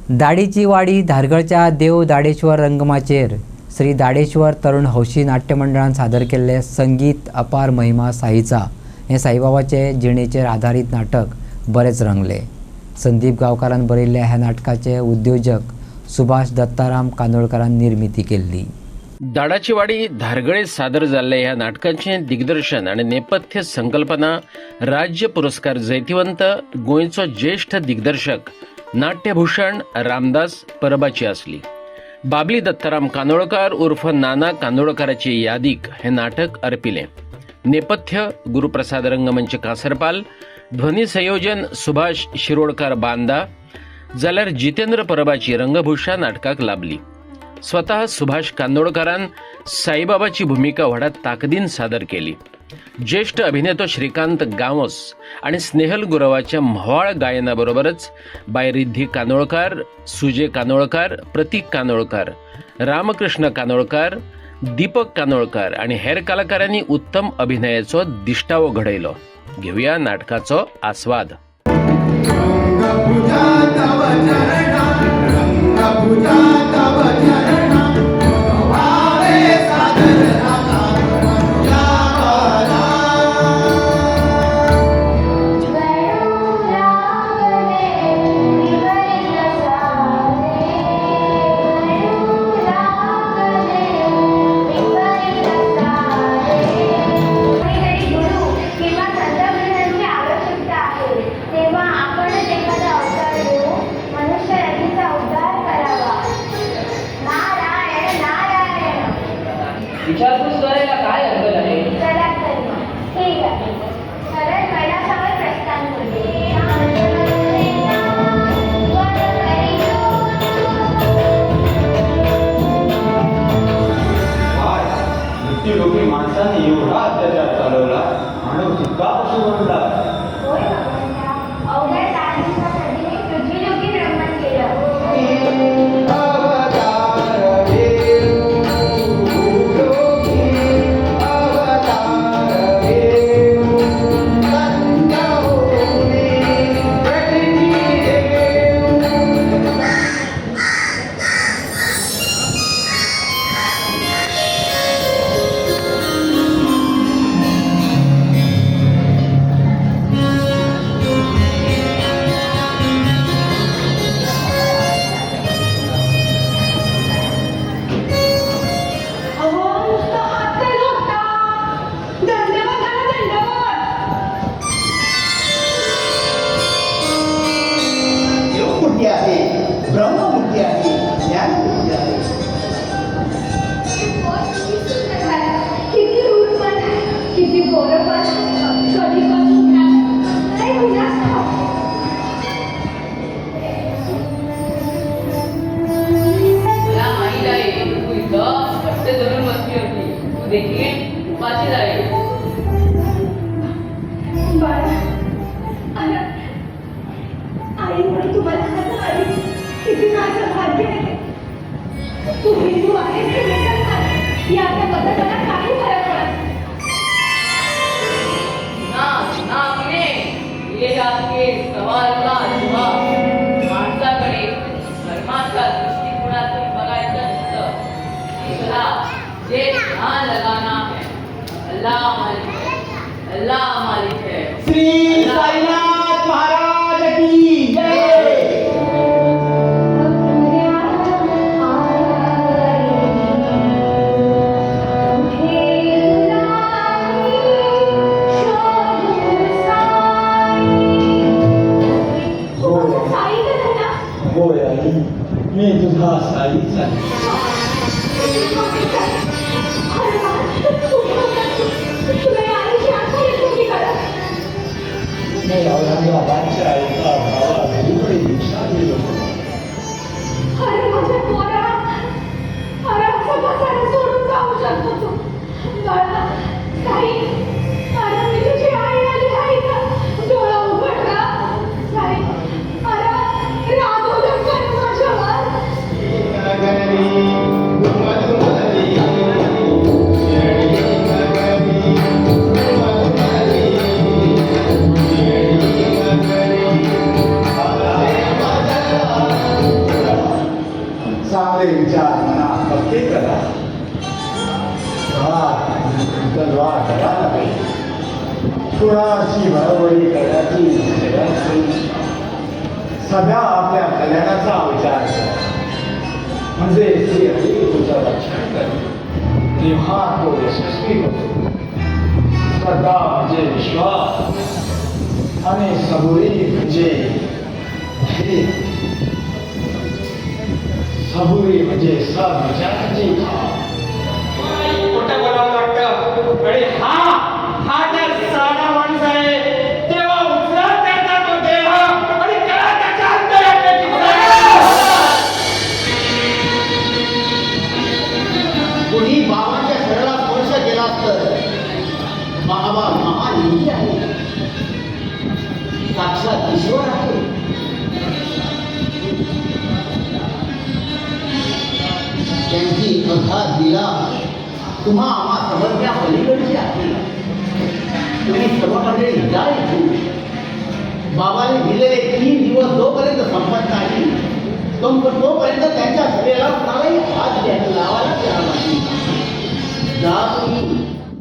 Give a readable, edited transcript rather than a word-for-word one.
दाढीची वाडी धारगळच्या देव दाडेश्वर रंगमाचेर श्री दाडेश्वर तरुण हौशी नाट्य मंडळान सादर केल्ले संगीत अपार महिमा साईचा हे साईबाबाचे जिणेचेर आधारित नाटक बरेच रंगले। संदीप गांवकारान बरयल्ल्या ह्या नाटकाचे उद्योजक सुभाष दत्ताराम कांदोळकारान निर्मिती केल्ली। दाडाची वाडी धारगळे सादर जाल्ले ह्या नाटकाचे दिग्दर्शन आणि नेपथ्य संकल्पना राज्य पुरस्कार जैतिवंत गोंयचो ज्येष्ठ दिग्दर्शक नाट्यभूषण रामदास परबाची असली। बाबली दत्ताराम कांदोळकार उर्फ नाना कांदोळकाराची यादीक हे नाटक अर्पिले। नेपथ्य गुरुप्रसाद रंगमंच कासरपाल, ध्वनी संयोजन सुभाष शिरोडकार बांदा, जाल्यार जितेंद्र परबाची रंगभूषा नाटकाक लाभली। स्वतः सुभाष कांदोळकारान साईबाबाची भूमिका व्हडा ताकदीन सादर केली। ज्येष्ठ अभिनेतो श्रीकांत गांवस आणि स्नेहल गुरवाच्या म्होवाळ गायनाबरोबरच बाय रिद्धी कांदोळकार, सुजय कांदोळकार, प्रतीक कांदोळकार, रामकृष्ण कांदोळकार, दीपक कांदोळकार आणि हेर कलाकारांनी उत्तम अभिनयाचो दिश्टावो घडयलो। घेऊया नाटकाचो आस्वाद। विचारपूस करायला काय हरकत आहे? चला तर मग. ठीक आहे. सरळ कैलासावर प्रस्थान करूया. मृत्यूलोकी माणसाने एवढा अत्याचार चालवला, मानव जितका पशु बनला। होय भगवंता, अवघ्या 4 दिवसापूर्वी पृथ्वीलोकी भ्रमण केलं। ब्रह्ममुक्ती आहे, ज्ञानमुक्ती आहे। किती रूपपण, किती गोरपण, कधीपासून नाही विनाश मला माहीत आहे तू इथं कष्ट धरून बसली होती, तू देखील उपाशी जाईल। बाळा, आई म्हणून तुम्हाला हात आली, किती माझं भाग्य आहे। तू हिंदू आहेस की मुसलमान याच्याबद्दल मला काही फरक पडत ना ये आपके सवाल का जवाब माणसाकडे धर्माच्या दृष्टिकोनातून बघायचं नसतं। इसला जे ध्यान लगाना है, अल्लाह मालिक है, अल्लाह मालिक है। श्री साईनाथ महाराज की जय। होय आई, मी तुझा साईच आहे। मी औरंगाबादच्या एका भावा घरीकडे भिक्षा गेलो। अरे माझ्या पोरा, अरे असं कसा सोडून जाऊ शकतो तू? बाळा, साई, अरे मी तुझी आई आली आहे का? डोळा उघडला साई, अरे रागवलं का माझ्यावर? आपले विचार मनात पक्के करा. तलवार करा नव्हे, कुणाची बरोबरी करण्याची सध्या आपल्या कल्याणाचा विचार करा. म्हणजे श्री हरी तुझं रक्षण करेल, तेव्हा तो यशस्वी होतो. श्रद्धा म्हणजे विश्वास आणि सबुरी म्हणजे धैर्य. सबुरी म्हणजे सद्विचाराची कुठं बोलावं लागतं आणि हा तर साधा माणूस आहे. तेव्हा उचला त्याचा तो देह आणि करा त्याच्या अंतरात्म्याची कोणी बाबांच्या शरीराला स्पर्श केला तर बाबा महालिंगी आहे, साक्षात ईश्वर आहे. त्यांची अघात दिला तुम्हा आम्हा समजण्या पलीकडची आहे. तुम्ही सर्व मंडळी जाय बाबाने दिलेले 3 दिवस जोपर्यंत संपत नाही तोपर्यंत त्यांच्या शरीराला कुणालाही हात द्यायला लावायला तयार नाही. जा तुम्ही